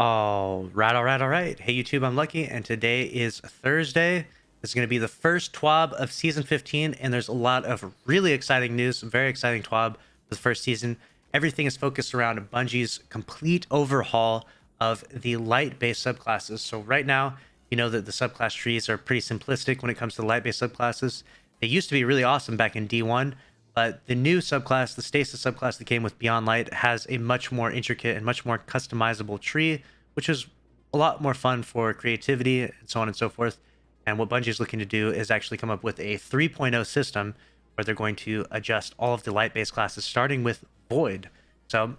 All right. Hey YouTube, I'm Lucky, and today is Thursday. This is going to be the first TWAB of Season 15, and there's a lot of really exciting news, some very exciting TWAB for the first season. Everything is focused around Bungie's complete overhaul of the light-based subclasses. So right now, you know that the subclass trees are pretty simplistic when it comes to the light-based subclasses. They used to be really awesome back in D1, but the new subclass, the Stasis subclass that came with Beyond Light, has a much more intricate and much more customizable tree, which is a lot more fun for creativity and so on and so forth. And what Bungie is looking to do is actually come up with a 3.0 system where they're going to adjust all of the light-based classes, starting with Void. So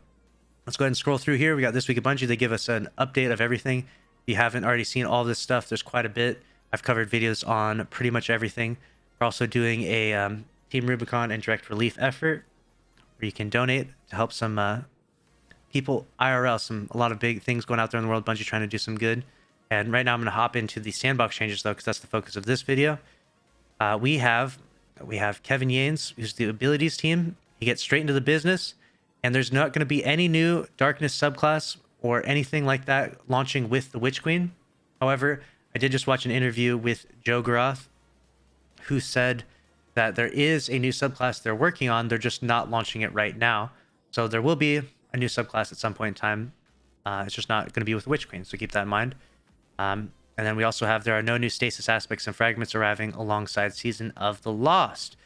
let's go ahead and scroll through here. We got This Week at Bungie. They give us an update of everything. If you haven't already seen all this stuff, there's quite a bit. I've covered videos on pretty much everything. We're also doing a Team Rubicon and direct relief effort where you can donate to help some people IRL, a lot of big things going out there in the world. Bungie trying to do some good. And right now I'm going to hop into the Sandbox Changes, though, because that's the focus of this video. We have Kevin Yanes, who's the abilities team. He gets straight into the business, and there's not going to be any new Darkness subclass or anything like that launching with the Witch Queen. However, I did just watch an interview with Joe Garoth, who said that there is a new subclass they're working on. They're just not launching it right now. So there will be a new subclass at some point in time. It's just not going to be with Witch Queen, so keep that in mind. And then we also have there are no new stasis aspects and fragments arriving alongside Season of the Lost.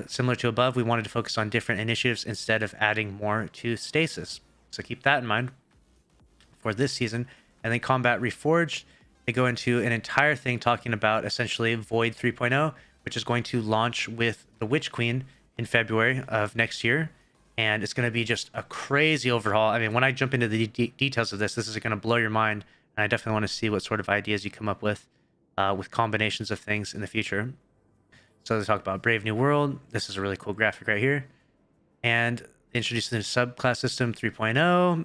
Similar to above, we wanted to focus on different initiatives instead of adding more to stasis. So keep that in mind for this season. And then Combat Reforged, they go into an entire thing talking about essentially Void 3.0, which is going to launch with the Witch Queen in February of next year. And it's going to be just a crazy overhaul. I mean, when I jump into the details of this is going to blow your mind. And I definitely want to see what sort of ideas you come up with combinations of things in the future. So they talk about Brave New World. This is a really cool graphic right here. And they introduce the subclass system 3.0,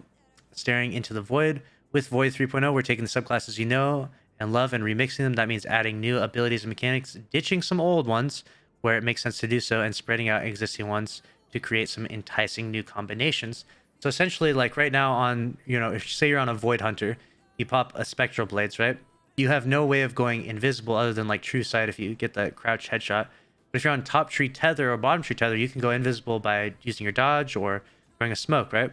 staring into the void. With Void 3.0, we're taking the subclasses you know and love and remixing them. That means adding new abilities and mechanics, ditching some old ones where it makes sense to do so, and spreading out existing ones to create some enticing new combinations. So essentially, like right now on, if say you're on a Void Hunter, you pop a Spectral Blades, right? You have no way of going invisible other than like True Sight if you get that crouch headshot. But if you're on top tree tether or bottom tree tether, you can go invisible by using your dodge or throwing a smoke, right?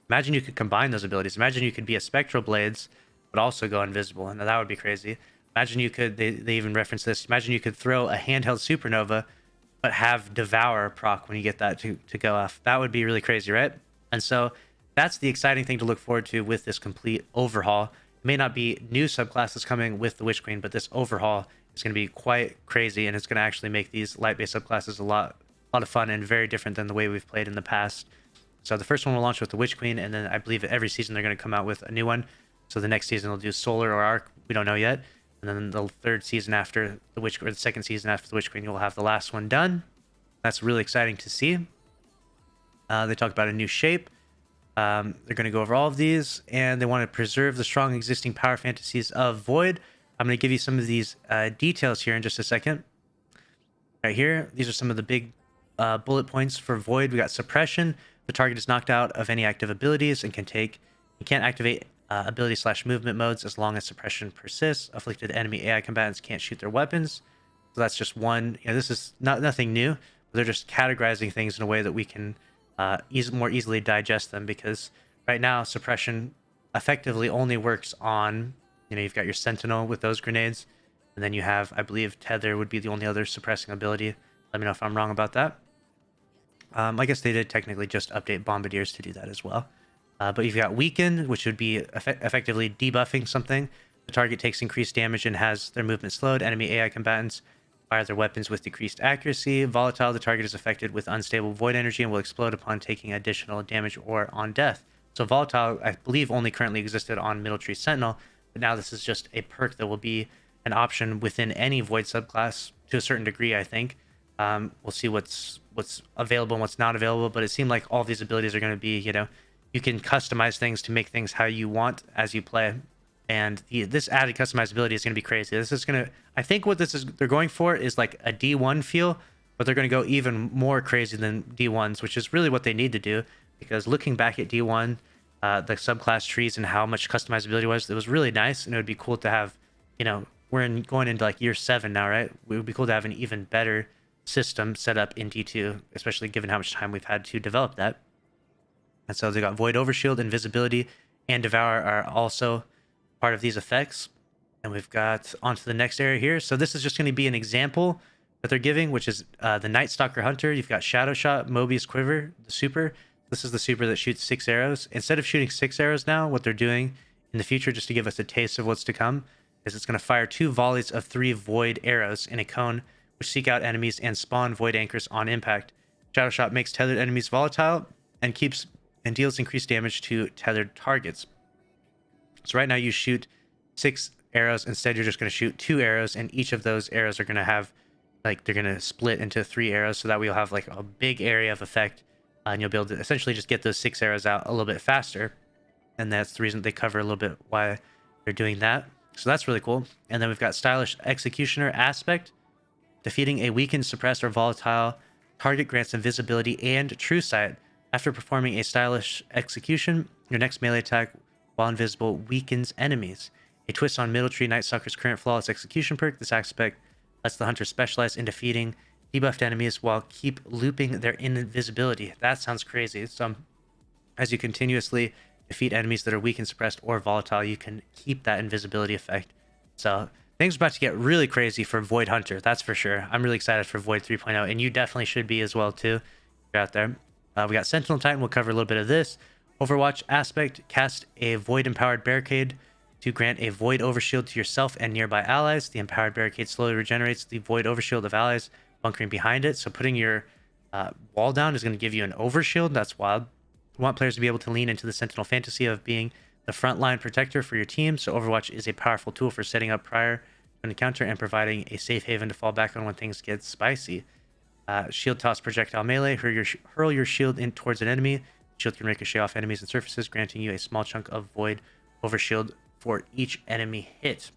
Imagine you could combine those abilities. Imagine you could be a Spectral Blades, but also go invisible. And that would be crazy. Imagine you could, they even reference this, imagine you could throw a handheld supernova, but have Devour proc when you get that to go off. That would be really crazy, right? And so that's the exciting thing to look forward to with this complete overhaul. It may not be new subclasses coming with the Witch Queen, but this overhaul is going to be quite crazy, and it's going to actually make these light-based subclasses a lot of fun and very different than the way we've played in the past. So the first one will launch with the Witch Queen, and then I believe every season they're going to come out with a new one. So the next season they'll do Solar or Arc. We don't know yet. And then the third season after the Witch, or the second season after the Witch Queen, you'll have the last one done. That's really exciting to see. They talk about a new shape. They're going to go over all of these, and they want to preserve the strong existing power fantasies of Void. I'm going to give you some of these details here in just a second. Right here, these are some of the big bullet points for Void. We got Suppression. The target is knocked out of any active abilities and you can't activate ability/movement modes as long as suppression persists. Afflicted enemy AI combatants can't shoot their weapons. So that's just one. This is nothing new. They're just categorizing things in a way that we can more easily digest them, because right now suppression effectively only works on, you've got your Sentinel with those grenades, and then you have, I believe, Tether would be the only other suppressing ability. Let me know if I'm wrong about that. I guess they did technically just update Bombardiers to do that as well. But you've got Weaken, which would be effectively debuffing something. The target takes increased damage and has their movement slowed. Enemy AI combatants fire their weapons with decreased accuracy. Volatile, the target is affected with unstable void energy and will explode upon taking additional damage or on death. So Volatile, I believe, only currently existed on Middle Tree Sentinel, but now this is just a perk that will be an option within any Void subclass to a certain degree, I think. We'll see what's available and what's not available, but it seemed like all these abilities are going to be, you can customize things to make things how you want as you play. And this added customizability is going to be crazy. This is going to, I think what they're going for is like a D1 feel, but they're going to go even more crazy than D1s, which is really what they need to do. Because looking back at D1, the subclass trees and how much customizability was. It was really nice, and it would be cool to have, we're going into like year 7 now, right? It would be cool to have an even better system set up in D2, especially given how much time we've had to develop that. And so they got Void Overshield, Invisibility, and Devour are also part of these effects. And we've got onto the next area here. So this is just going to be an example that they're giving, which is the Night Stalker Hunter. You've got Shadow Shot, Mobius Quiver, the super. This is the super that shoots 6 arrows. Instead of shooting 6 arrows now, what they're doing in the future, just to give us a taste of what's to come, is it's going to fire 2 volleys of 3 void arrows in a cone, which seek out enemies and spawn void anchors on impact. Shadow Shot makes tethered enemies volatile and deals increased damage to tethered targets. So right now you shoot 6 arrows. Instead, you're just going to shoot 2 arrows, and each of those arrows are going to have, like, they're going to split into 3 arrows, so that way you'll have like a big area of effect, and you'll be able to essentially just get those 6 arrows out a little bit faster. And that's the reason they cover a little bit why they're doing that. So that's really cool. And then we've got Stylish Executioner Aspect. Defeating a weakened, suppressed, or volatile target grants invisibility and true sight. After performing a stylish execution, your next melee attack, while invisible, weakens enemies. A twist on Middle Tree Night Stalker's current flawless execution perk. This aspect lets the hunter specialize in defeating debuffed enemies while keep looping their invisibility. That sounds crazy. So as you continuously defeat enemies that are weakened, suppressed, or volatile, you can keep that invisibility effect. So things are about to get really crazy for Void Hunter, that's for sure. I'm really excited for Void 3.0, and you definitely should be as well too. You're out there. We got Sentinel Titan. We'll cover a little bit of this. Overwatch Aspect. Cast a Void Empowered Barricade to grant a Void Overshield to yourself and nearby allies. The Empowered Barricade slowly regenerates the Void Overshield of allies bunkering behind it. So putting your wall down is going to give you an Overshield. That's wild. We want players to be able to lean into the Sentinel fantasy of being the frontline protector for your team. So Overwatch is a powerful tool for setting up prior to an encounter and providing a safe haven to fall back on when things get spicy. Shield Toss Projectile Melee. Hurl your shield in towards an enemy. Shield can ricochet off enemies and surfaces, granting you a small chunk of Void Overshield for each enemy hit.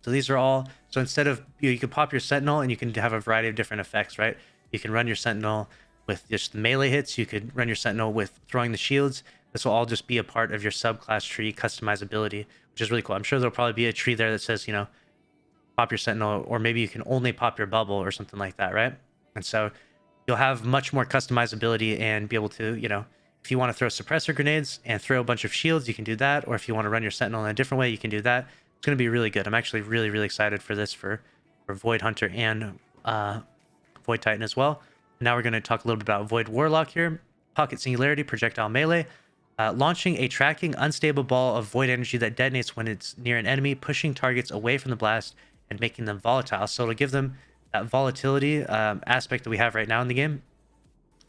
So these are all... So instead of... You can pop your Sentinel, and you can have a variety of different effects, right? You can run your Sentinel with just the melee hits. You could run your Sentinel with throwing the shields. This will all just be a part of your subclass tree customizability, which is really cool. I'm sure there'll probably be a tree there that says, pop your Sentinel, or maybe you can only pop your bubble or something like that, right? And so you'll have much more customizability and be able to, if you want to throw suppressor grenades and throw a bunch of shields, you can do that. Or if you want to run your Sentinel in a different way, you can do that. It's going to be really good. I'm actually really, really excited for this for Void Hunter and Void Titan as well. And now we're going to talk a little bit about Void Warlock here. Pocket Singularity, Projectile Melee. Launching a tracking unstable ball of void energy that detonates when it's near an enemy, pushing targets away from the blast and making them volatile. So it'll give them that volatility aspect that we have right now in the game,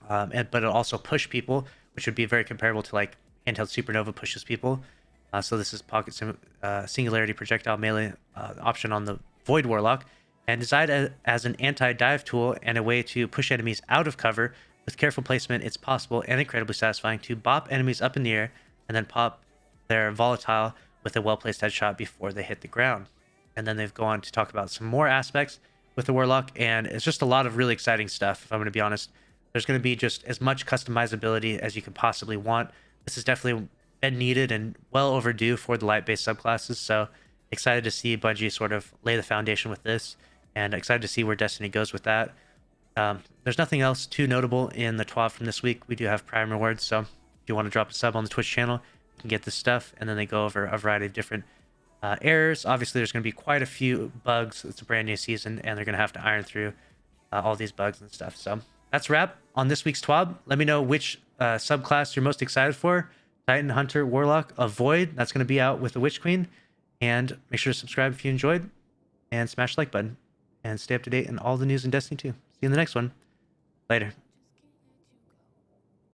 but it'll also push people, which would be very comparable to like handheld Supernova pushes people. So this is Pocket Singularity Projectile Melee option on the Void Warlock, and designed as an anti-dive tool and a way to push enemies out of cover. With careful placement, it's possible and incredibly satisfying to bop enemies up in the air and then pop their volatile with a well-placed headshot before they hit the ground. And then they've gone on to talk about some more aspects with the Warlock, and it's just a lot of really exciting stuff, if I'm going to be honest. There's going to be just as much customizability as you could possibly want. This has definitely been needed and well overdue for the light-based subclasses, so excited to see Bungie sort of lay the foundation with this, and excited to see where Destiny goes with that. There's nothing else too notable in the TWAB from this week. We do have Prime rewards, so if you want to drop a sub on the Twitch channel, you can get this stuff, and then they go over a variety of different errors. Obviously, there's going to be quite a few bugs. It's a brand new season, and they're going to have to iron through all these bugs and stuff. So that's a wrap on this week's TWAB. Let me know which subclass you're most excited for. Titan, Hunter, Warlock, Void. That's going to be out with the Witch Queen. And make sure to subscribe if you enjoyed, and smash the like button, and stay up to date in all the news in Destiny 2. See you in the next one. Later.